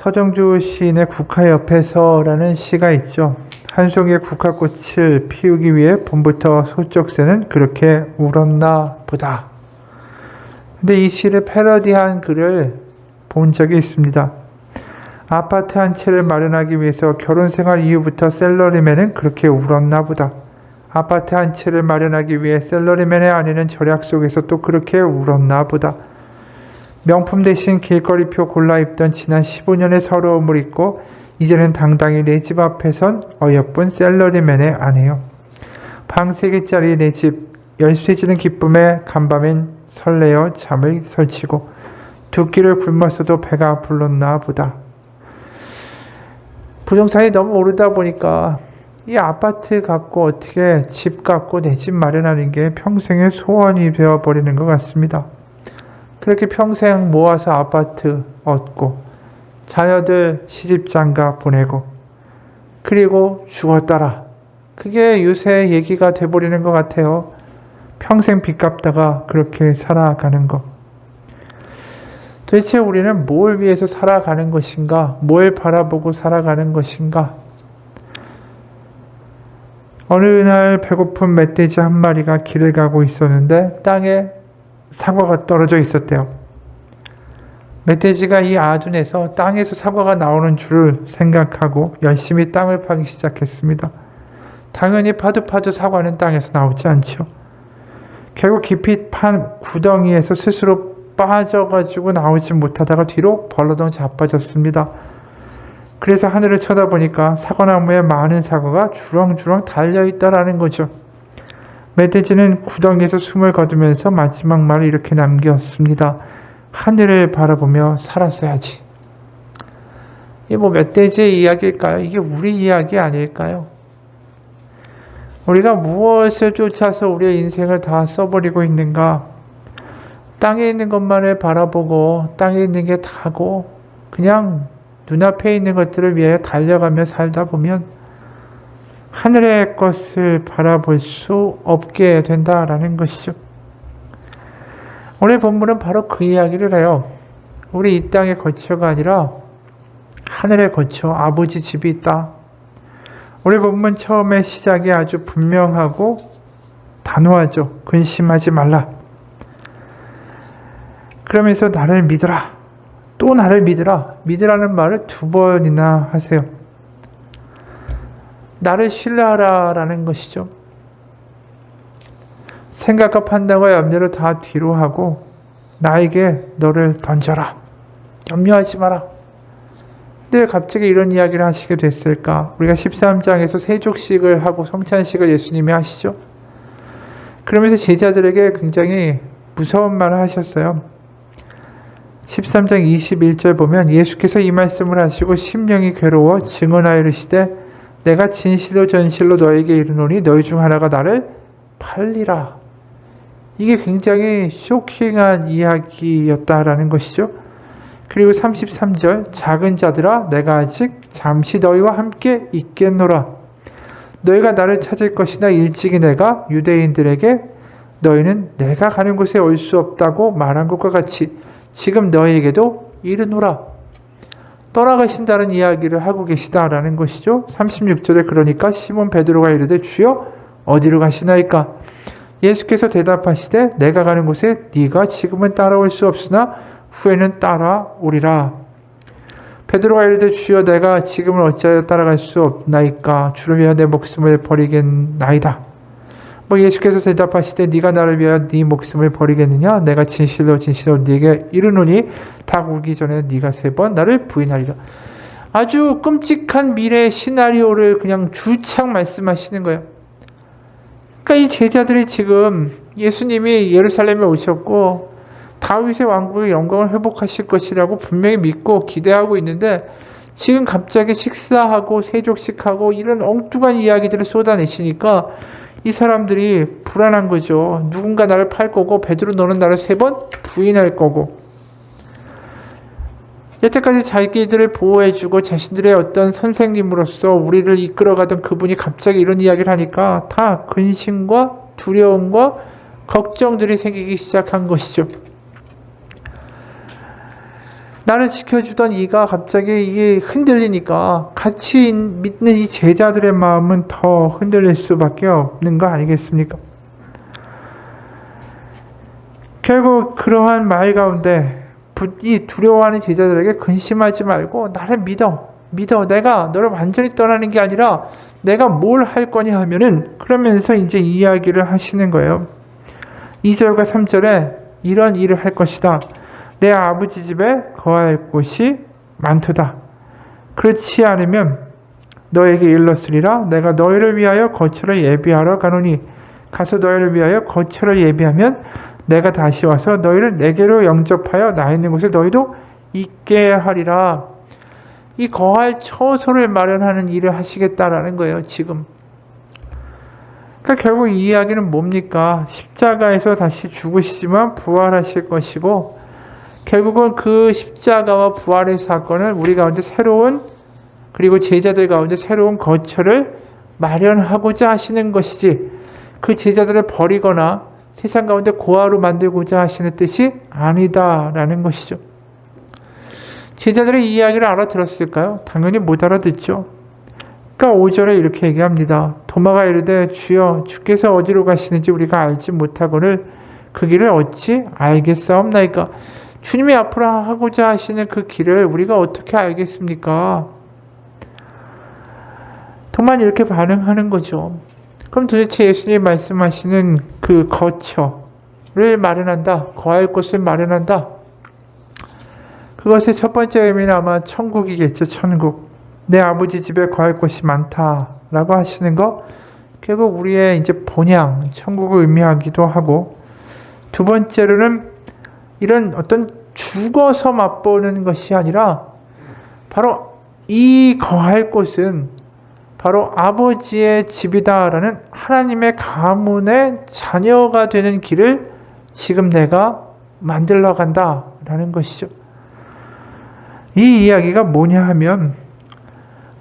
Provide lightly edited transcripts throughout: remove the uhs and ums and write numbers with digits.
서정주 시인의 국화 옆에서라는 시가 있죠. 한 송이의 국화꽃을 피우기 위해 봄부터 소쩍새는 그렇게 울었나 보다. 근데 이 시를 패러디한 글을 본 적이 있습니다. 아파트 한 채를 마련하기 위해서 결혼 생활 이후부터 셀러리맨은 그렇게 울었나 보다. 아파트 한 채를 마련하기 위해 셀러리맨의 아내는 절약 속에서 또 그렇게 울었나 보다. 명품 대신 길거리표 골라 입던 지난 15년의 서러움을 잊고 이제는 당당히 내 집 앞에 선 어여쁜 셀러리맨의 아내요. 방 3개짜리 내 집, 열쇠 지는 기쁨에 간밤엔 설레어 잠을 설치고 두 끼를 굶었어도 배가 불렀나 보다. 부동산이 너무 오르다 보니까 이 아파트 갖고 어떻게 집 갖고 내 집 마련하는 게 평생의 소원이 되어버리는 것 같습니다. 그렇게 평생 모아서 아파트 얻고 자녀들 시집장가 보내고 그리고 죽었더라. 그게 요새 얘기가 돼버리는 것 같아요. 평생 빚 갚다가 그렇게 살아가는 거. 도대체 우리는 뭘 위해서 살아가는 것인가? 뭘 바라보고 살아가는 것인가? 어느 날 배고픈 멧돼지 한 마리가 길을 가고 있었는데 땅에 사과가 떨어져 있었대요. 멧돼지가 이 아둔에서 땅에서 사과가 나오는 줄을 생각하고 열심히 땅을 파기 시작했습니다. 당연히 파도 사과는 땅에서 나오지 않죠. 결국 깊이 판 구덩이에서 스스로 빠져가지고 나오지 못하다가 뒤로 벌러덩 자빠졌습니다. 그래서 하늘을 쳐다보니까 사과나무에 많은 사과가 주렁주렁 달려있다라는 거죠. 멧돼지는 구덩이에서 숨을 거두면서 마지막 말을 이렇게 남겼습니다. 하늘을 바라보며 살았어야지. 이게 뭐 멧돼지의 이야기일까요? 이게 우리 이야기 아닐까요? 우리가 무엇을 쫓아서 우리의 인생을 다 써버리고 있는가? 땅에 있는 것만을 바라보고 땅에 있는 게 다고 그냥 눈앞에 있는 것들을 위해 달려가며 살다 보면 하늘의 것을 바라볼 수 없게 된다라는 것이죠. 오늘 본문은 바로 그 이야기를 해요. 우리 이 땅의 거처가 아니라 하늘의 거처, 아버지 집이 있다. 우리 본문 처음에 시작이 아주 분명하고 단호하죠. 근심하지 말라. 그러면서 나를 믿어라. 또 나를 믿으라. 믿으라는 말을 2번이나 하세요. 나를 신뢰하라 라는 것이죠. 생각과 판단과 염려를 다 뒤로 하고 나에게 너를 던져라. 염려하지 마라. 근데 갑자기 이런 이야기를 하시게 됐을까? 우리가 13장에서 세족식을 하고 성찬식을 예수님이 하시죠. 그러면서 제자들에게 굉장히 무서운 말을 하셨어요. 13장 21절 보면 예수께서 이 말씀을 하시고 심령이 괴로워 증언하여 이르시되 내가 진실로 전실로 너에게 이르노니 너희 중 하나가 나를 팔리라. 이게 굉장히 쇼킹한 이야기였다라는 것이죠. 그리고 33절 작은 자들아 내가 아직 잠시 너희와 함께 있겠노라. 너희가 나를 찾을 것이나 일찍이 내가 유대인들에게 너희는 내가 가는 곳에 올 수 없다고 말한 것과 같이 지금 너희에게도 이르노라. 떠나가신다는 이야기를 하고 계시다라는 것이죠. 36절에 그러니까 시몬 베드로가 이르되 주여 어디로 가시나이까? 예수께서 대답하시되 내가 가는 곳에 네가 지금은 따라올 수 없으나 후에는 따라오리라. 베드로가 이르되 주여 내가 지금은 어찌하여 따라갈 수 없나이까? 주를 위하여 내 목숨을 버리겠나이다. 예수께서 대답하시되 네가 나를 위하여 네 목숨을 버리겠느냐? 내가 진실로 네게 이르노니 닭 울기 전에 네가 3번 나를 부인하리라. 아주 끔찍한 미래의 시나리오를 그냥 줄창 말씀하시는 거예요. 그러니까 이 제자들이 지금 예수님이 예루살렘에 오셨고 다윗의 왕국의 영광을 회복하실 것이라고 분명히 믿고 기대하고 있는데 지금 갑자기 식사하고 세족식하고 이런 엉뚱한 이야기들을 쏟아내시니까 이 사람들이 불안한 거죠. 누군가 나를 팔 거고 베드로 너는 나를 3번 부인할 거고 여태까지 자기들을 보호해주고 자신들의 어떤 선생님으로서 우리를 이끌어가던 그분이 갑자기 이런 이야기를 하니까 다 근심과 두려움과 걱정들이 생기기 시작한 것이죠. 나를 지켜주던 이가 갑자기 이게 흔들리니까 같이 믿는 이 제자들의 마음은 더 흔들릴 수밖에 없는 거 아니겠습니까? 결국 그러한 말 가운데 이 두려워하는 제자들에게 근심하지 말고 나를 믿어. 내가 너를 완전히 떠나는 게 아니라 내가 뭘 할 거냐 하면은 그러면서 이제 이야기를 하시는 거예요. 2절과 3절에 이런 일을 할 것이다. 내 아버지 집에 거할 곳이 많도다. 그렇지 않으면 너에게 일렀으리라. 내가 너희를 위하여 거처를 예비하러 가노니 가서 너희를 위하여 거처를 예비하면 내가 다시 와서 너희를 내게로 영접하여 나 있는 곳에 너희도 있게 하리라. 이 거할 처소를 마련하는 일을 하시겠다라는 거예요, 지금. 그러니까 결국 이 이야기는 뭡니까? 십자가에서 다시 죽으시지만 부활하실 것이고, 결국은 그 십자가와 부활의 사건을 우리 가운데 새로운, 그리고 제자들 가운데 새로운 거처를 마련하고자 하시는 것이지, 그 제자들을 버리거나 세상 가운데 고아로 만들고자 하시는 뜻이 아니다라는 것이죠. 제자들의 이 이야기를 알아들었을까요? 당연히 못 알아듣죠. 그러니까 5절에 이렇게 얘기합니다. 도마가 이르되 주여 주께서 어디로 가시는지 우리가 알지 못하거늘 그 길을 어찌 알겠사옵나이까. 주님이 앞으로 하고자 하시는 그 길을 우리가 어떻게 알겠습니까? 도마는 이렇게 반응하는 거죠. 그럼 도대체 예수님이 말씀하시는 그 거처를 마련한다, 거할 곳을 마련한다, 그것의 첫 번째 의미는 아마 천국이겠죠. 천국. 내 아버지 집에 거할 곳이 많다라고 하시는 거, 결국 우리의 이제 본향, 천국을 의미하기도 하고, 두 번째로는 이런 어떤 죽어서 맛보는 것이 아니라 바로 이 거할 곳은 바로 아버지의 집이다라는 하나님의 가문의 자녀가 되는 길을 지금 내가 만들러 간다라는 것이죠. 이 이야기가 뭐냐 하면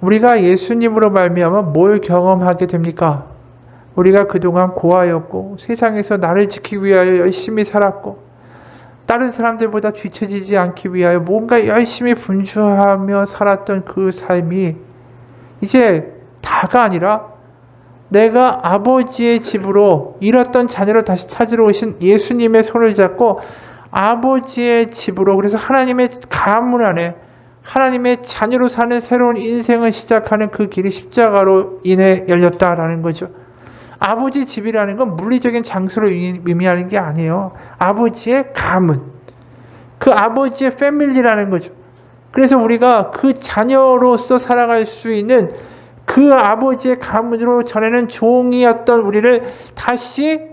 우리가 예수님으로 말미암아 뭘 경험하게 됩니까? 우리가 그동안 고아였고 세상에서 나를 지키기 위하여 열심히 살았고 다른 사람들보다 뒤처지지 않기 위하여 뭔가 열심히 분주하며 살았던 그 삶이 이제 다가 아니라 내가 아버지의 집으로 잃었던 자녀를 다시 찾으러 오신 예수님의 손을 잡고 아버지의 집으로, 그래서 하나님의 가문 안에 하나님의 자녀로 사는 새로운 인생을 시작하는 그 길이 십자가로 인해 열렸다라는 거죠. 아버지 집이라는 건 물리적인 장소를 의미하는 게 아니에요. 아버지의 가문, 그 아버지의 패밀리라는 거죠. 그래서 우리가 그 자녀로서 살아갈 수 있는 그 아버지의 가문으로 전에는 종이었던 우리를 다시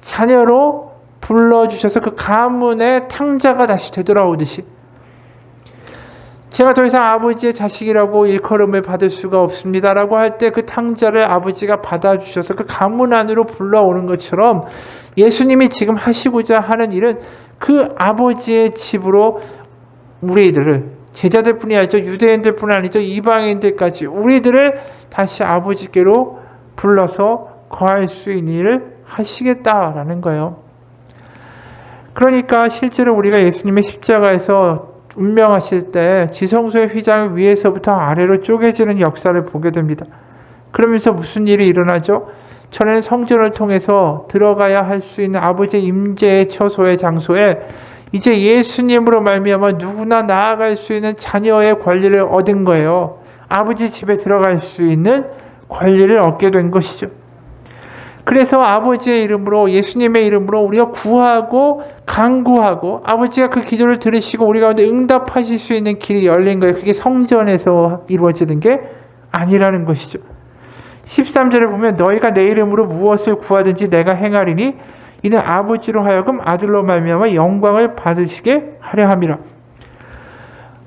자녀로 불러주셔서 그 가문의 탕자가 다시 되돌아오듯이, 제가 더 이상 아버지의 자식이라고 일컬음을 받을 수가 없습니다라고 할 때 그 탕자를 아버지가 받아주셔서 그 가문 안으로 불러오는 것처럼 예수님이 지금 하시고자 하는 일은 그 아버지의 집으로 우리들을, 제자들 뿐이 아니죠, 유대인들 뿐 아니죠, 이방인들까지 우리들을 다시 아버지께로 불러서 거할 수 있는 일을 하시겠다라는 거예요. 그러니까 실제로 우리가 예수님의 십자가에서 운명하실 때 지성소의 휘장을 위에서부터 아래로 쪼개지는 역사를 보게 됩니다. 그러면서 무슨 일이 일어나죠? 전에는 성전을 통해서 들어가야 할 수 있는 아버지의 임재의 처소의 장소에 이제 예수님으로 말미암아 누구나 나아갈 수 있는 자녀의 권리를 얻은 거예요. 아버지 집에 들어갈 수 있는 권리를 얻게 된 것이죠. 그래서 아버지의 이름으로, 예수님의 이름으로 우리가 구하고 간구하고 아버지가 그 기도를 들으시고 우리 가운데 응답하실 수 있는 길이 열린 거예요. 그게 성전에서 이루어지는 게 아니라는 것이죠. 13절에 보면 너희가 내 이름으로 무엇을 구하든지 내가 행하리니 이는 아버지로 하여금 아들로 말미암아 영광을 받으시게 하려 함이라.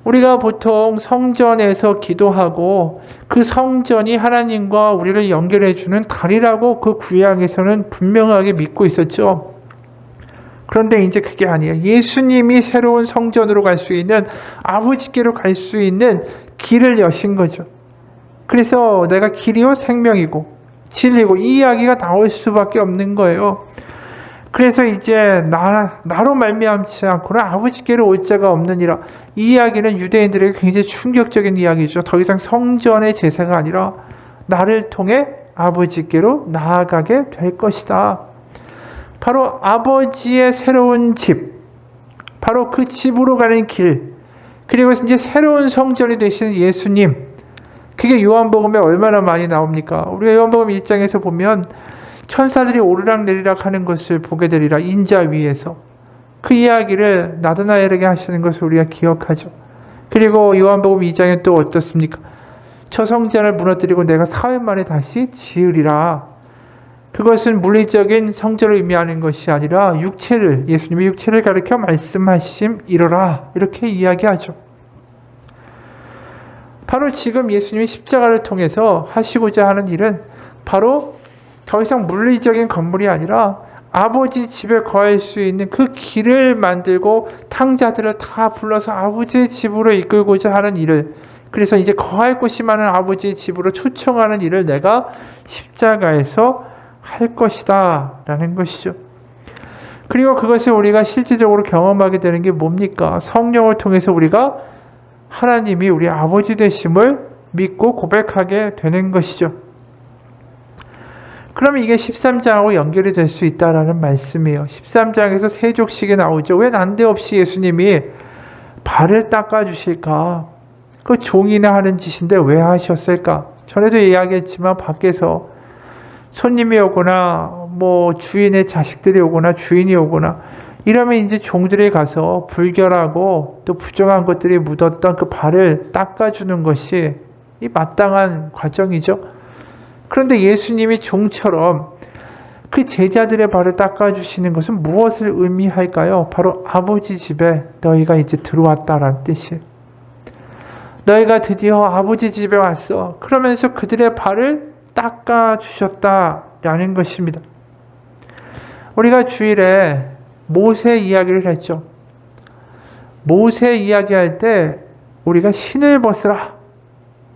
우리가 보통 성전에서 기도하고 그 성전이 하나님과 우리를 연결해 주는 다리라고 그 구약에서는 분명하게 믿고 있었죠. 그런데 이제 그게 아니에요. 예수님이 새로운 성전으로 갈 수 있는, 아버지께로 갈 수 있는 길을 여신 거죠. 그래서 내가 길이요 생명이고 진리고 이 이야기가 나올 수밖에 없는 거예요. 그래서 이제 나로 말미암지 않고는 아버지께로 올 자가 없느니라. 이 이야기는 유대인들에게 굉장히 충격적인 이야기죠. 더 이상 성전의 제사가 아니라 나를 통해 아버지께로 나아가게 될 것이다. 바로 아버지의 새로운 집, 바로 그 집으로 가는 길, 그리고 이제 새로운 성전이 되시는 예수님, 그게 요한복음에 얼마나 많이 나옵니까? 우리가 요한복음 1장에서 보면 천사들이 오르락내리락 하는 것을 보게 되리라. 인자 위에서. 그 이야기를 나다나엘에게 하시는 것을 우리가 기억하죠. 그리고 요한복음 2장에 또 어떻습니까? 저 성전을 무너뜨리고 내가 4일 만에 다시 지으리라. 그것은 물리적인 성전을 의미하는 것이 아니라 육체를, 예수님의 육체를 가리켜 말씀하심이로라. 이렇게 이야기하죠. 바로 지금 예수님이 십자가를 통해서 하시고자 하는 일은 바로 더 이상 물리적인 건물이 아니라 아버지 집에 거할 수 있는 그 길을 만들고 탕자들을 다 불러서 아버지의 집으로 이끌고자 하는 일을, 그래서 이제 거할 곳이 많은 아버지의 집으로 초청하는 일을 내가 십자가에서 할 것이다 라는 것이죠. 그리고 그것을 우리가 실질적으로 경험하게 되는 게 뭡니까? 성령을 통해서 우리가 하나님이 우리 아버지 되심을 믿고 고백하게 되는 것이죠. 그러면 이게 13장하고 연결이 될 수 있다라는 말씀이에요. 13장에서 세족식이 나오죠. 왜 난데없이 예수님이 발을 닦아주실까? 그 종이나 하는 짓인데 왜 하셨을까? 전에도 이야기했지만 밖에서 손님이 오거나 뭐 주인의 자식들이 오거나 주인이 오거나 이러면 이제 종들이 가서 불결하고 또 부정한 것들이 묻었던 그 발을 닦아주는 것이 이 마땅한 과정이죠. 그런데 예수님이 종처럼 그 제자들의 발을 닦아주시는 것은 무엇을 의미할까요? 바로 아버지 집에 너희가 이제 들어왔다라는 뜻이에요. 너희가 드디어 아버지 집에 왔어. 그러면서 그들의 발을 닦아주셨다라는 것입니다. 우리가 주일에 모세 이야기를 했죠. 모세 이야기할 때 우리가 신을 벗으라.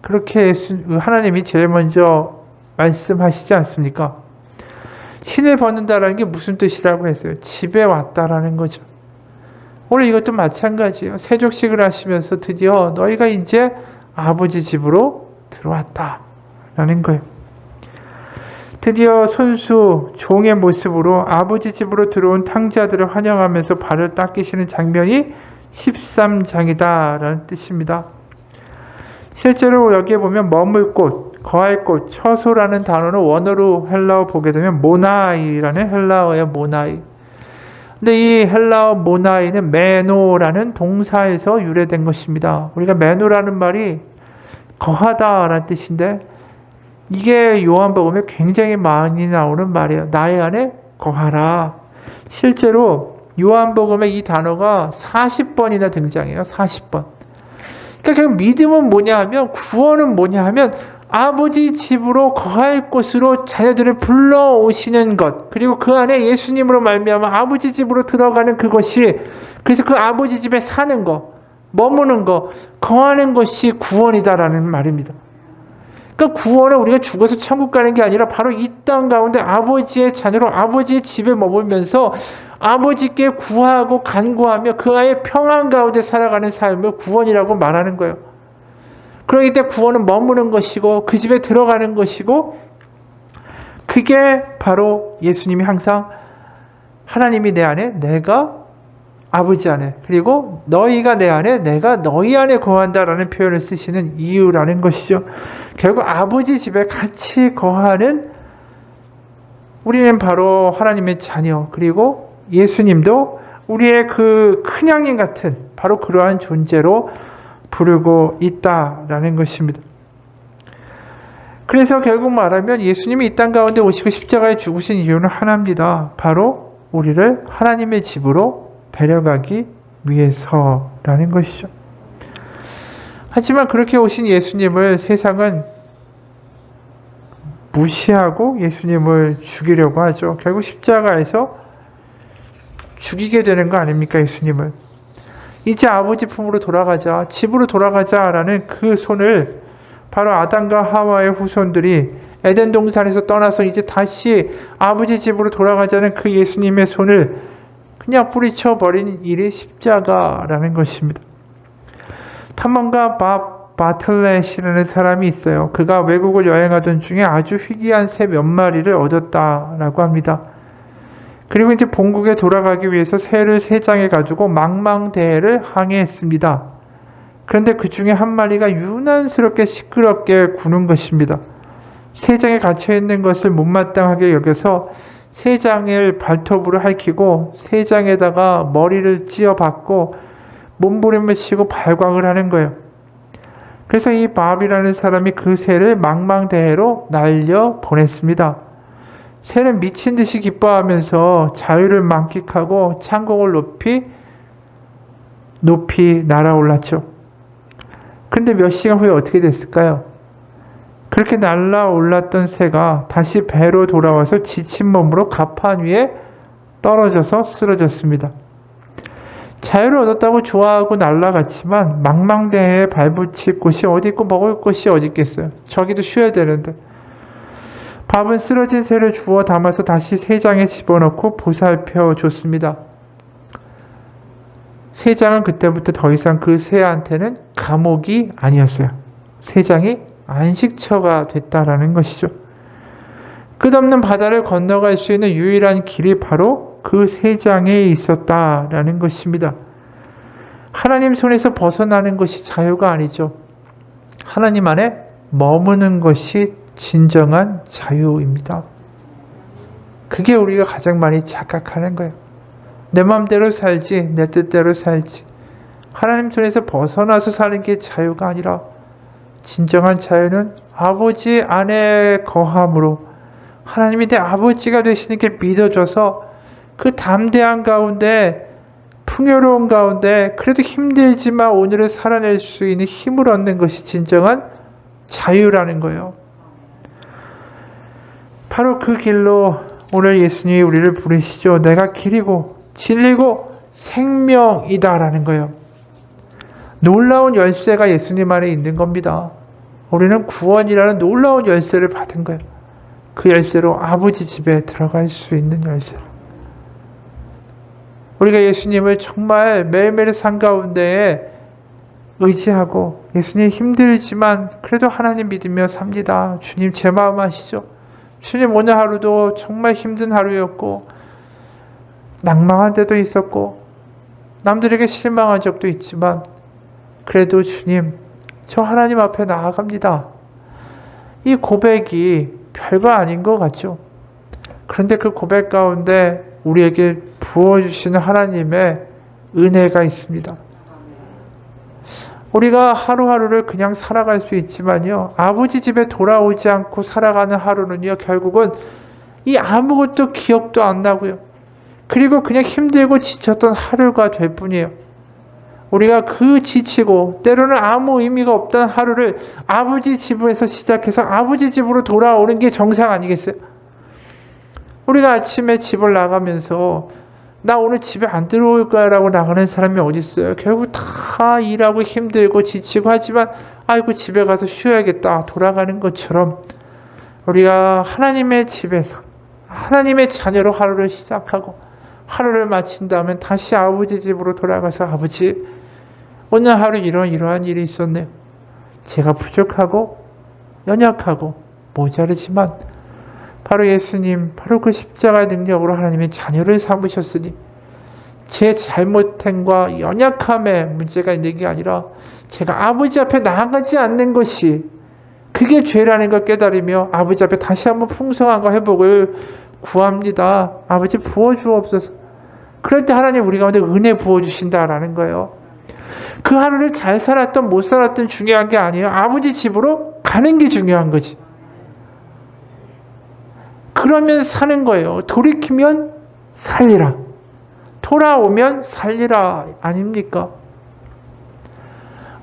그렇게 하나님이 제일 먼저 말씀하시지 않습니까? 신을 벗는다라는 게 무슨 뜻이라고 했어요? 집에 왔다라는 거죠. 오늘 이것도 마찬가지예요. 세족식을 하시면서 드디어 너희가 이제 아버지 집으로 들어왔다라는 거예요. 드디어 손수 종의 모습으로 아버지 집으로 들어온 탕자들을 환영하면서 발을 닦이시는 장면이 13장이다라는 뜻입니다. 실제로 여기에 보면 머물 곳, 거할 곳, 처소라는 단어는 원어로 헬라어 보게 되면 모나이라는 헬라어예요. 모나이. 근데 이 헬라어 모나이는 메노라는 동사에서 유래된 것입니다. 우리가 메노라는 말이 거하다라는 뜻인데 이게 요한복음에 굉장히 많이 나오는 말이에요. 나의 안에 거하라. 실제로 요한복음에 이 단어가 40번이나 등장해요. 40번. 그러니까 믿음은 뭐냐 하면, 구원은 뭐냐 하면 아버지 집으로 거할 곳으로 자녀들을 불러오시는 것, 그리고 그 안에 예수님으로 말미암아 아버지 집으로 들어가는 그것이, 그래서 그 아버지 집에 사는 것, 머무는 것, 거하는 것이 구원이다라는 말입니다. 그러니까 구원은 우리가 죽어서 천국 가는 게 아니라 바로 이 땅 가운데 아버지의 자녀로 아버지의 집에 머물면서 아버지께 구하고 간구하며 그 아이의 평안 가운데 살아가는 삶을 구원이라고 말하는 거예요. 그러기 때문에 구원은 머무는 것이고 그 집에 들어가는 것이고, 그게 바로 예수님이 항상 하나님이 내 안에, 내가 아버지 안에, 그리고 너희가 내 안에, 내가 너희 안에 거한다라는 표현을 쓰시는 이유라는 것이죠. 결국 아버지 집에 같이 거하는 우리는 바로 하나님의 자녀, 그리고 예수님도 우리의 그 큰형님 같은 바로 그러한 존재로 부르고 있다라는 것입니다. 그래서 결국 말하면 예수님이 이 땅 가운데 오시고 십자가에 죽으신 이유는 하나입니다. 바로 우리를 하나님의 집으로 데려가기 위해서라는 것이죠. 하지만 그렇게 오신 예수님을 세상은 무시하고 예수님을 죽이려고 하죠. 결국 십자가에서 죽이게 되는 거 아닙니까, 예수님을? 이제 아버지 품으로 돌아가자, 집으로 돌아가자라는 그 손을 바로 아담과 하와의 후손들이 에덴 동산에서 떠나서 이제 다시 아버지 집으로 돌아가자는 그 예수님의 손을 그냥 뿌리쳐 버린 일이 십자가라는 것입니다. 탐험가 밥 바틀렛이라는 사람이 있어요. 그가 외국을 여행하던 중에 아주 희귀한 새 몇 마리를 얻었다라고 합니다. 그리고 이제 본국에 돌아가기 위해서 새를 3장에 가지고 망망대해를 항해했습니다. 그런데 그 중에 한 마리가 유난스럽게 시끄럽게 구는 것입니다. 3장에 갇혀있는 것을 못마땅하게 여겨서 3장을 발톱으로 핥히고 3장에다가 머리를 찧어박고 몸부림을 치고 발광을 하는 거예요. 그래서 이 밥이라는 사람이 그 새를 망망대해로 날려 보냈습니다. 새는 미친 듯이 기뻐하면서 자유를 만끽하고 창공을 높이 날아올랐죠. 그런데 몇 시간 후에 어떻게 됐을까요? 그렇게 날아올랐던 새가 다시 배로 돌아와서 지친 몸으로 갑판 위에 떨어져서 쓰러졌습니다. 자유를 얻었다고 좋아하고 날아갔지만 망망대해에 발붙일 곳이 어디 있고 먹을 곳이 어디 있겠어요. 저기도 쉬어야 되는데. 밥은 쓰러진 새를 주워 담아서 다시 3장에 집어넣고 보살펴 줬습니다. 3장은 그때부터 더 이상 그 새한테는 감옥이 아니었어요. 3장이 안식처가 됐다라는 것이죠. 끝없는 바다를 건너갈 수 있는 유일한 길이 바로 그 3장에 있었다라는 것입니다. 하나님 손에서 벗어나는 것이 자유가 아니죠. 하나님 안에 머무는 것이 진정한 자유입니다. 그게 우리가 가장 많이 착각하는 거예요. 내 마음대로 살지, 내 뜻대로 살지. 하나님 손에서 벗어나서 사는 게 자유가 아니라 진정한 자유는 아버지 안에 거함으로 하나님이 내 아버지가 되시는 게 믿어져서 그 담대한 가운데 풍요로운 가운데 그래도 힘들지만 오늘을 살아낼 수 있는 힘을 얻는 것이 진정한 자유라는 거예요. 바로 그 길로 오늘 예수님이 우리를 부르시죠. 내가 길이고 진리고 생명이다라는 거예요. 놀라운 열쇠가 예수님 안에 있는 겁니다. 우리는 구원이라는 놀라운 열쇠를 받은 거예요. 그 열쇠로 아버지 집에 들어갈 수 있는 열쇠. 우리가 예수님을 정말 매일매일 삶 가운데에 의지하고 예수님 힘들지만 그래도 하나님 믿으며 삽니다. 주님 제 마음 아시죠? 주님 오늘 하루도 정말 힘든 하루였고 낭망한 때도 있었고 남들에게 실망한 적도 있지만 그래도 주님 저 하나님 앞에 나아갑니다. 이 고백이 별거 아닌 것 같죠? 그런데 그 고백 가운데 우리에게 부어주시는 하나님의 은혜가 있습니다. 우리가 하루하루를 그냥 살아갈 수 있지만요. 아버지 집에 돌아오지 않고 살아가는 하루는요. 결국은 이 아무것도 기억도 안 나고요. 그리고 그냥 힘들고 지쳤던 하루가 될 뿐이에요. 우리가 그 지치고 때로는 아무 의미가 없던 하루를 아버지 집에서 시작해서 아버지 집으로 돌아오는 게 정상 아니겠어요? 우리가 아침에 집을 나가면서 나 오늘 집에 안 들어올 거야 라고 나가는 사람이 어디 있어요? 결국 다 일하고 힘들고 지치고 하지만 아이고 집에 가서 쉬어야겠다 돌아가는 것처럼 우리가 하나님의 집에서 하나님의 자녀로 하루를 시작하고 하루를 마친 다음에 다시 아버지 집으로 돌아가서 아버지 오늘 하루 이러한 일이 있었네요. 제가 부족하고 연약하고 모자르지만 바로 예수님, 바로 그 십자가의 능력으로 하나님의 자녀를 삼으셨으니 제 잘못함과 연약함에 문제가 있는 게 아니라 제가 아버지 앞에 나아가지 않는 것이 그게 죄라는 걸 깨달으며 아버지 앞에 다시 한번 풍성함과 회복을 구합니다. 아버지 부어주옵소서. 그럴 때 하나님 우리 가운데 은혜 부어주신다라는 거예요. 그 하루를 잘 살았던 못 살았던 중요한 게 아니에요. 아버지 집으로 가는 게 중요한 거지. 그러면 사는 거예요. 돌이키면 살리라. 돌아오면 살리라 아닙니까?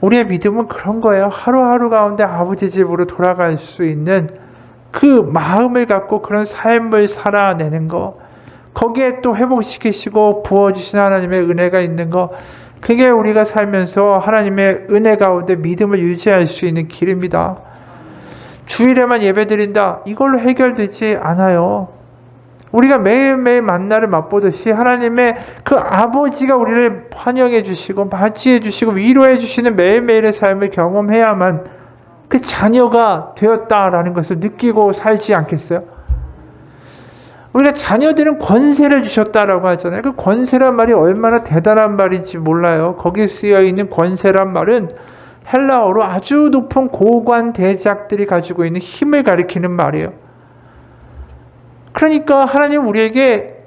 우리의 믿음은 그런 거예요. 하루하루 가운데 아버지 집으로 돌아갈 수 있는 그 마음을 갖고 그런 삶을 살아내는 거. 거기에 또 회복시키시고 부어주신 하나님의 은혜가 있는 거. 그게 우리가 살면서 하나님의 은혜 가운데 믿음을 유지할 수 있는 길입니다. 주일에만 예배드린다. 이걸로 해결되지 않아요. 우리가 매일매일 만나를 맛보듯이 하나님의 그 아버지가 우리를 환영해 주시고 맞이해 주시고 위로해 주시는 매일매일의 삶을 경험해야만 그 자녀가 되었다라는 것을 느끼고 살지 않겠어요? 우리가 자녀들은 권세를 주셨다라고 하잖아요. 그 권세란 말이 얼마나 대단한 말인지 몰라요. 거기에 쓰여 있는 권세란 말은 헬라어로 아주 높은 고관 대작들이 가지고 있는 힘을 가리키는 말이에요. 그러니까 하나님 우리에게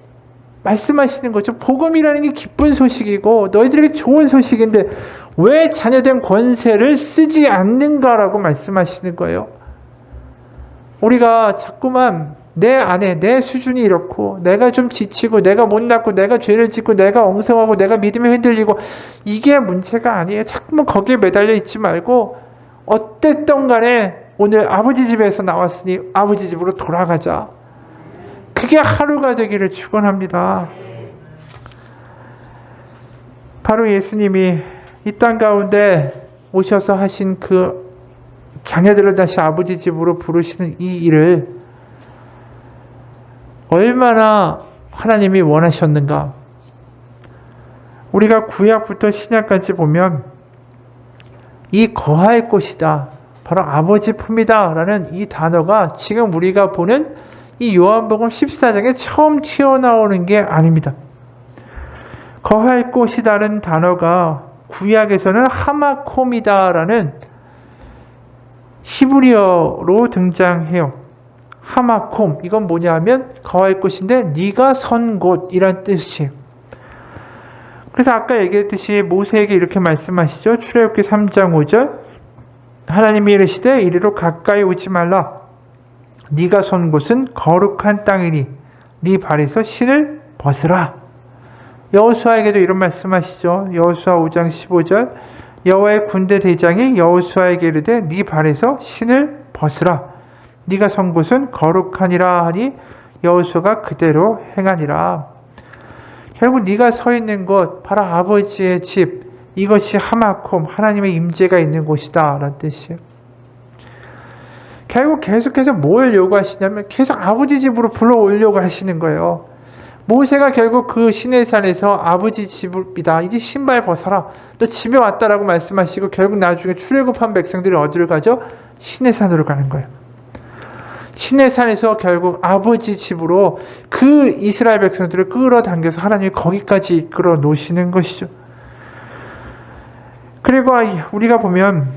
말씀하시는 거죠. 복음이라는 게 기쁜 소식이고 너희들에게 좋은 소식인데 왜 자녀된 권세를 쓰지 않는가라고 말씀하시는 거예요. 우리가 자꾸만 내 안에 내 수준이 이렇고 내가 좀 지치고 내가 못났고 내가 죄를 짓고 내가 엉성하고 내가 믿음이 흔들리고 이게 문제가 아니에요. 자꾸만 거기에 매달려 있지 말고 어땠던 간에 오늘 아버지 집에서 나왔으니 아버지 집으로 돌아가자. 그게 하루가 되기를 축원합니다. 바로 예수님이 이 땅 가운데 오셔서 하신 그 자녀들을 다시 아버지 집으로 부르시는 이 일을 얼마나 하나님이 원하셨는가. 우리가 구약부터 신약까지 보면 이 거할 곳이다, 바로 아버지 품이다 라는 이 단어가 지금 우리가 보는 이 요한복음 14장에 처음 튀어나오는 게 아닙니다. 거할 곳이라는 단어가 구약에서는 하마콤이다 라는 히브리어로 등장해요. 하마콤, 이건 뭐냐면 거할 곳인데 네가 선 곳이란 뜻이에요. 그래서 아까 얘기했듯이 모세에게 이렇게 말씀하시죠. 출애굽기 3장 5절 하나님이 이르시되 이리로 가까이 오지 말라. 네가 선 곳은 거룩한 땅이니 네 발에서 신을 벗으라. 여호수아에게도 이런 말씀하시죠. 여호수아 5장 15절 여호와의 군대 대장이 여호수아에게 이르되 네 발에서 신을 벗으라. 네가 선 곳은 거룩하니라 하니 여호수아가 그대로 행하니라. 결국 네가 서 있는 곳 바로 아버지의 집, 이것이 하마콤, 하나님의 임재가 있는 곳이다 라는 뜻이에요. 결국 계속해서 뭘 요구하시냐면 계속 아버지 집으로 불러오려고 하시는 거예요. 모세가 결국 그 시내산에서 아버지 집이다, 이제 신발 벗어라, 너 집에 왔다라고 말씀하시고 결국 나중에 출애굽한 백성들이 어디를 가죠? 시내산으로 가는 거예요. 시내산에서 결국 아버지 집으로 그 이스라엘 백성들을 끌어당겨서 하나님이 거기까지 이끌어 놓으시는 것이죠. 그리고 우리가 보면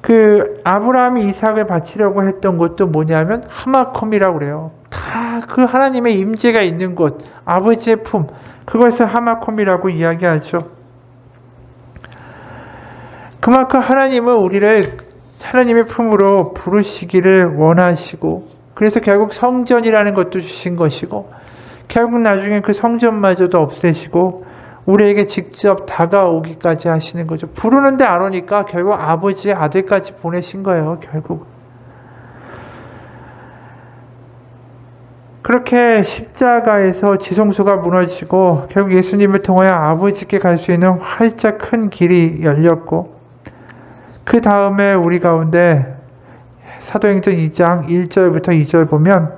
그 아브라함이 이삭을 바치려고 했던 곳도 뭐냐면 하마콤이라고 그래요. 다 그 하나님의 임재가 있는 곳, 아버지의 품, 그것을 하마콤이라고 이야기하죠. 그만큼 하나님은 우리를 하나님의 품으로 부르시기를 원하시고, 그래서 결국 성전이라는 것도 주신 것이고, 결국 나중에 그 성전마저도 없애시고 우리에게 직접 다가오기까지 하시는 거죠. 부르는데 안 오니까 결국 아버지의 아들까지 보내신 거예요. 결국 그렇게 십자가에서 지성소가 무너지고 결국 예수님을 통하여 아버지께 갈 수 있는 활짝 큰 길이 열렸고, 그 다음에 우리 가운데 사도행전 2장 1절부터 2절 보면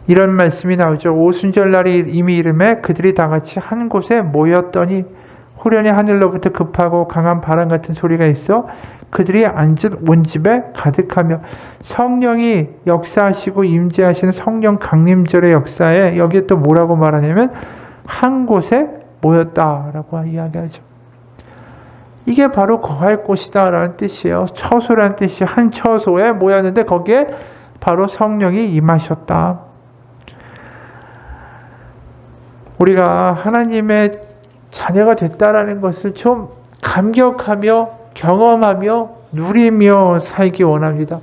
이런 말씀이 나오죠. 오순절날이 이미 이름에 그들이 다 같이 한 곳에 모였더니 후련히 하늘로부터 급하고 강한 바람 같은 소리가 있어 그들이 앉은 온 집에 가득하며, 성령이 역사하시고 임재하시는 성령 강림절의 역사에 여기에 또 뭐라고 말하냐면 한 곳에 모였다라고 이야기하죠. 이게 바로 거할 곳이다 라는 뜻이에요. 처소라는 뜻이 한 처소에 모였는데 거기에 바로 성령이 임하셨다. 우리가 하나님의 자녀가 됐다라는 것을 좀 감격하며 경험하며 누리며 살기 원합니다.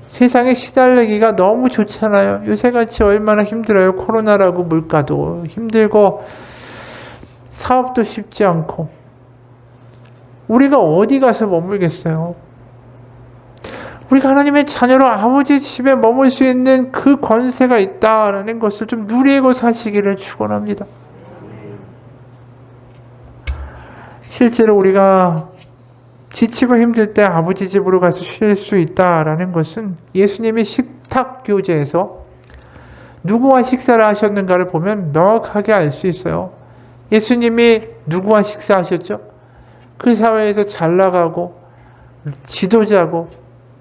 세상에 시달리기가 너무 좋잖아요. 요새같이 얼마나 힘들어요. 코로나라고 물가도 힘들고 사업도 쉽지 않고. 우리가 어디 가서 머물겠어요? 우리가 하나님의 자녀로 아버지 집에 머물 수 있는 그 권세가 있다라는 것을 좀 누리고 사시기를 지치고 힘들 때 아버지 집으로 가서 쉴 수 있다라는 것은 예수님이 식탁 교제에서 누구와 식사를 하셨는가를 보면 명확하게 알 수 있어요. 예수님이 누구와 식사하셨죠? 그 사회에서 잘 나가고 지도자고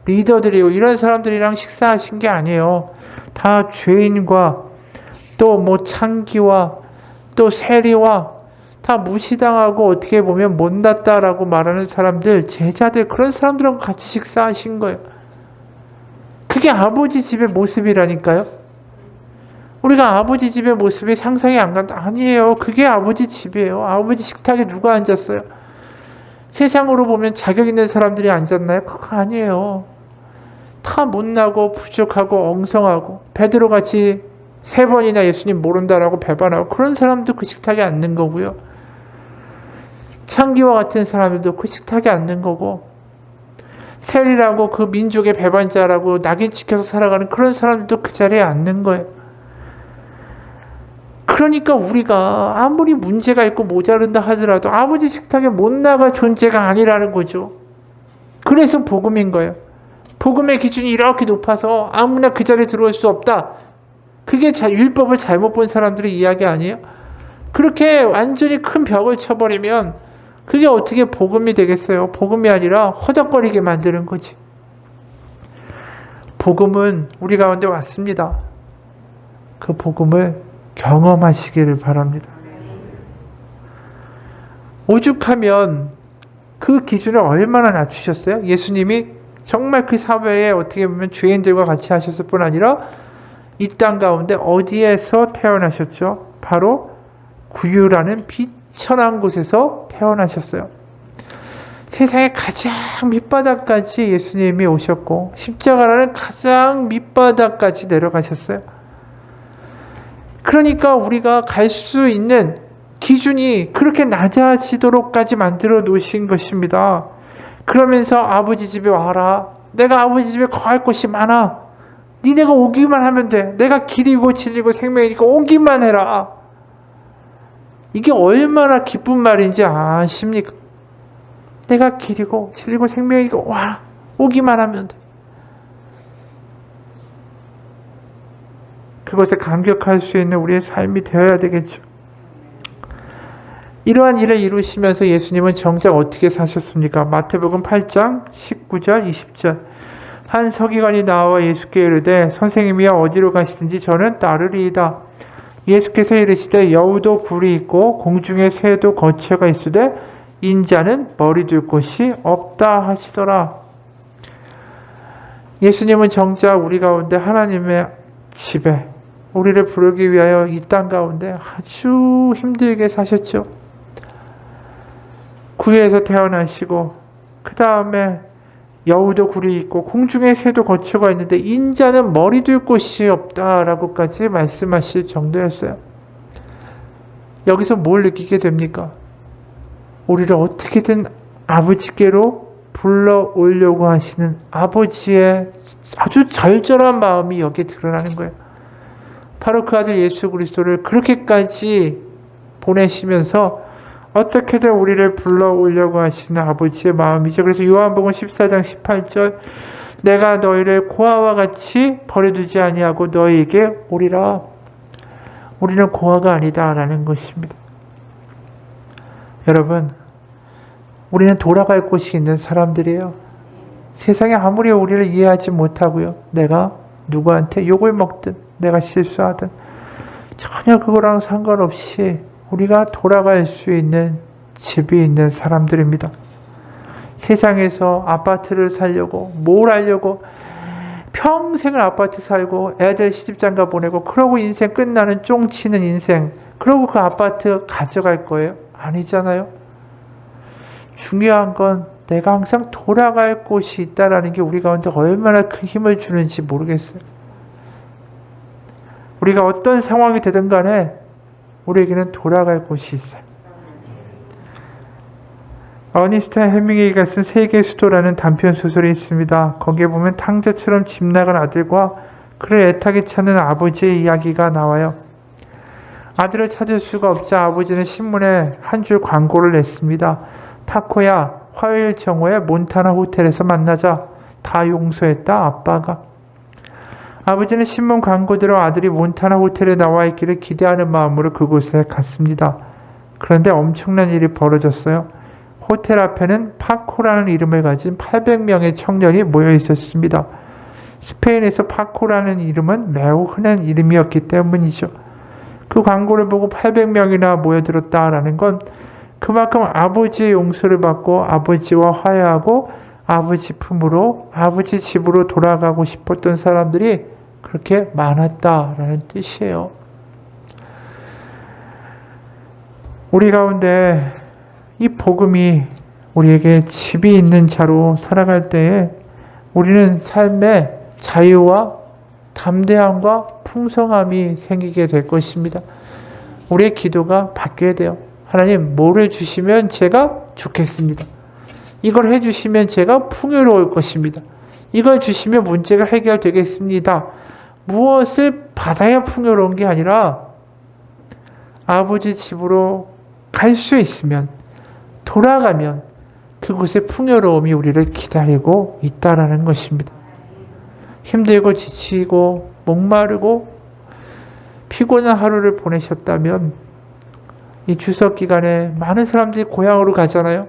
리더들이고 이런 사람들이랑 식사하신 게 아니에요. 다 죄인과 또 뭐 창기와 또 세리와 다 무시당하고 어떻게 보면 못났다라고 말하는 사람들, 제자들, 그런 사람들하고 같이 식사하신 거예요. 그게 아버지 집의 모습이라니까요. 우리가 아버지 집의 모습이 상상이 안 간다. 아니에요. 그게 아버지 집이에요. 아버지 식탁에 누가 앉았어요? 세상으로 보면 자격 있는 사람들이 앉았나요? 그거 아니에요. 다 못나고 부족하고 엉성하고 베드로같이 3번이나 예수님 모른다라고 배반하고 그런 사람도 그 식탁에 앉는 거고요. 창기와 같은 사람들도 그 식탁에 앉는 거고, 세리라고 그 민족의 배반자라고 낙인 찍혀서 살아가는 그런 사람들도 그 자리에 앉는 거예요. 그러니까 우리가 아무리 문제가 있고 모자른다 하더라도 아버지 식탁에 못 나갈 존재가 아니라는 거죠. 그래서 복음인 거예요. 복음의 기준이 이렇게 높아서 아무나 그 자리에 들어올 수 없다. 그게 율법을 잘못 본 사람들의 이야기 아니에요? 그렇게 완전히 큰 벽을 쳐버리면 그게 어떻게 복음이 되겠어요? 복음이 아니라 허덕거리게 만드는 거지. 복음은 우리 가운데 왔습니다. 그 복음을 경험하시기를 바랍니다. 오죽하면 그 기준을 얼마나 낮추셨어요? 예수님이 정말 그 사회에 어떻게 보면 죄인들과 같이 하셨을 뿐 아니라 이 땅 가운데 어디에서 태어나셨죠? 바로 구유라는 비천한 곳에서 태어나셨어요. 세상의 가장 밑바닥까지 예수님이 오셨고 십자가라는 가장 밑바닥까지 내려가셨어요. 그러니까 우리가 갈 수 있는 기준이 그렇게 낮아지도록까지 만들어 놓으신 것입니다. 그러면서 아버지 집에 와라. 내가 아버지 집에 거할 곳이 많아. 니네가 오기만 하면 돼. 내가 길이고 진리고 생명이니까 오기만 해라. 이게 얼마나 기쁜 말인지 아십니까? 내가 길이고 진리고 생명이니까 와, 오기만 하면 돼. 그것에 감격할 수 있는 우리의 삶이 되어야 되겠죠. 이러한 일을 이루시면서 예수님은 정작 어떻게 사셨습니까? 마태복음 8장 19절 20절. 한 서기관이 나와 예수께 이르되 선생님이여 어디로 가시든지 저는 따르리이다. 예수께서 이르시되 여우도 굴이 있고 공중에 새도 거처가 있으되 인자는 머리 둘 곳이 없다 하시더라. 예수님은 정작 우리 가운데 하나님의 집에 우리를 부르기 위하여 이 땅 가운데 아주 힘들게 사셨죠. 구유에서 태어나시고 그 다음에 여우도 굴이 있고 공중에 새도 거처가 있는데 인자는 머리 둘 곳이 없다라고까지 말씀하실 정도였어요. 여기서 뭘 느끼게 됩니까? 우리를 어떻게든 아버지께로 불러오려고 하시는 아버지의 아주 절절한 마음이 여기에 드러나는 거예요. 바로 그 아들 예수 그리스도를 그렇게까지 보내시면서 어떻게든 우리를 불러오려고 하시는 아버지의 마음이죠. 그래서 요한복음 14장 18절 내가 너희를 고아와 같이 버려두지 아니하고 너희에게 오리라. 우리는 고아가 아니다라는 것입니다. 여러분, 우리는 돌아갈 곳이 있는 사람들이에요. 세상에 아무리 우리를 이해하지 못하고요. 내가 누구한테 욕을 먹든 내가 실수하든 전혀 그거랑 상관없이 우리가 돌아갈 수 있는 집이 있는 사람들입니다. 세상에서 아파트를 살려고 뭘 하려고 평생을 아파트 살고 애들 시집장가 보내고 그러고 인생 끝나는 쫑치는 인생, 그러고 그 아파트 가져갈 거예요? 아니잖아요. 중요한 건 내가 항상 돌아갈 곳이 있다는 게 우리 가운데 얼마나 큰 힘을 주는지 모르겠어요. 우리가 어떤 상황이 되든 간에 우리에게는 돌아갈 곳이 있어요. 어니스트 해밍웨이가 쓴 세계 수도라는 단편 소설이 있습니다. 거기에 보면 탕자처럼 집 나간 아들과 그를 애타게 찾는 아버지의 이야기가 나와요. 아들을 찾을 수가 없자 아버지는 신문에 한 줄 광고를 냈습니다. 타코야, 화요일 정오에 몬타나 호텔에서 만나자. 다 용서했다 아빠가. 아버지는 신문 광고대로 아들이 몬타나 호텔에 나와 있기를 기대하는 마음으로 그곳에 갔습니다. 그런데 엄청난 일이 벌어졌어요. 호텔 앞에는 파코라는 이름을 가진 800명의 청년이 모여 있었습니다. 스페인에서 파코라는 이름은 매우 흔한 이름이었기 때문이죠. 그 광고를 보고 800명이나 모여들었다라는 건 그만큼 아버지의 용서를 받고 아버지와 화해하고 아버지 품으로, 아버지 집으로 돌아가고 싶었던 사람들이 그렇게 많았다라는 뜻이에요. 우리 가운데 이 복음이 우리에게 집이 있는 자로 살아갈 때에 우리는 삶에 자유와 담대함과 풍성함이 생기게 될 것입니다. 우리의 기도가 바뀌어야 돼요. 하나님, 뭐를 주시면 제가 좋겠습니다. 이걸 해주시면 제가 풍요로울 것입니다. 이걸 주시면 문제가 해결되겠습니다. 무엇을 받아야 풍요로운 게 아니라 아버지 집으로 갈 수 있으면, 돌아가면 그곳에 풍요로움이 우리를 기다리고 있다라는 것입니다. 힘들고 지치고 목마르고 피곤한 하루를 보내셨다면 이 추석 기간에 많은 사람들이 고향으로 가잖아요.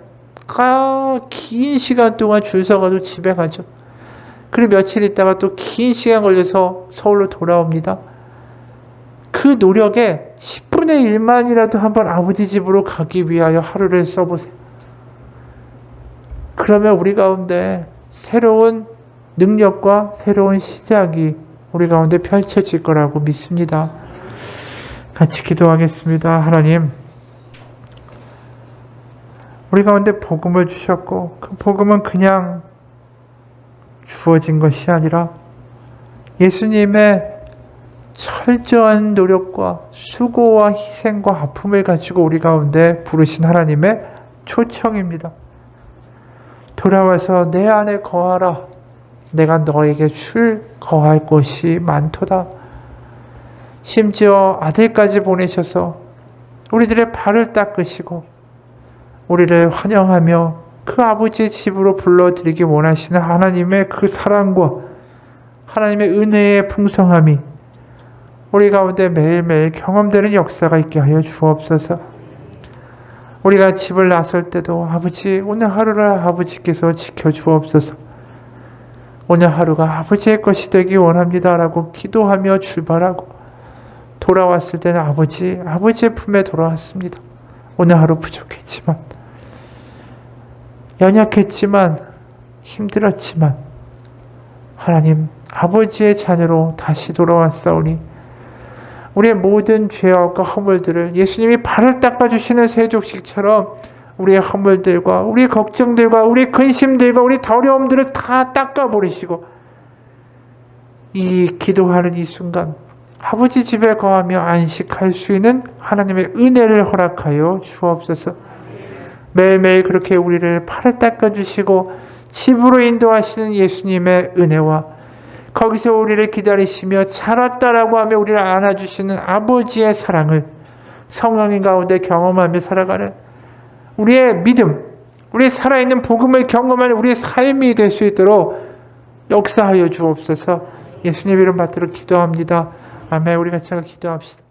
긴 시간 동안 줄 서가도 집에 가죠. 그리고 며칠 있다가 또 긴 시간 걸려서 서울로 돌아옵니다. 그 노력에 10분의 1만이라도 한번 아버지 집으로 가기 위하여 하루를 써보세요. 그러면 우리 가운데 새로운 능력과 새로운 시작이 우리 가운데 펼쳐질 거라고 믿습니다. 같이 기도하겠습니다. 하나님, 우리 가운데 복음을 주셨고 그 복음은 그냥 주어진 것이 아니라 예수님의 철저한 노력과 수고와 희생과 아픔을 가지고 우리 가운데 부르신 하나님의 초청입니다. 돌아와서 내 안에 거하라. 내가 너에게 줄 거할 곳이 많도다. 심지어 아들까지 보내셔서 우리들의 발을 닦으시고 우리를 환영하며 그 아버지의 집으로 불러들이기 원하시는 하나님의 그 사랑과 하나님의 은혜의 풍성함이 우리 가운데 매일매일 경험되는 역사가 있게 하여 주옵소서. 우리가 집을 나설 때도 아버지, 오늘 하루를 아버지께서 지켜주옵소서. 오늘 하루가 아버지의 것이 되기 원합니다 라고 기도하며 출발하고 돌아왔을 때는 아버지의 품에 돌아왔습니다. 오늘 하루 부족했지만, 연약했지만, 힘들었지만 하나님 아버지의 자녀로 다시 돌아왔사오니 우리의 모든 죄악과 허물들을 예수님이 발을 닦아주시는 세족식처럼 우리의 허물들과 우리의 걱정들과 우리의 근심들과 우리의 더러움들을 다 닦아버리시고 이 기도하는 이 순간 아버지 집에 거하며 안식할 수 있는 하나님의 은혜를 허락하여 주옵소서. 매일매일 그렇게 우리를 발을 닦아주시고 집으로 인도하시는 예수님의 은혜와 거기서 우리를 기다리시며 잘 왔다라고 하며 우리를 안아주시는 아버지의 사랑을 성령님 가운데 경험하며 살아가는 우리의 믿음, 우리의 살아있는 복음을 경험하는 우리의 삶이 될 수 있도록 역사하여 주옵소서. 예수님 이름 받들어 기도합니다. 아멘. 우리 같이 기도합시다.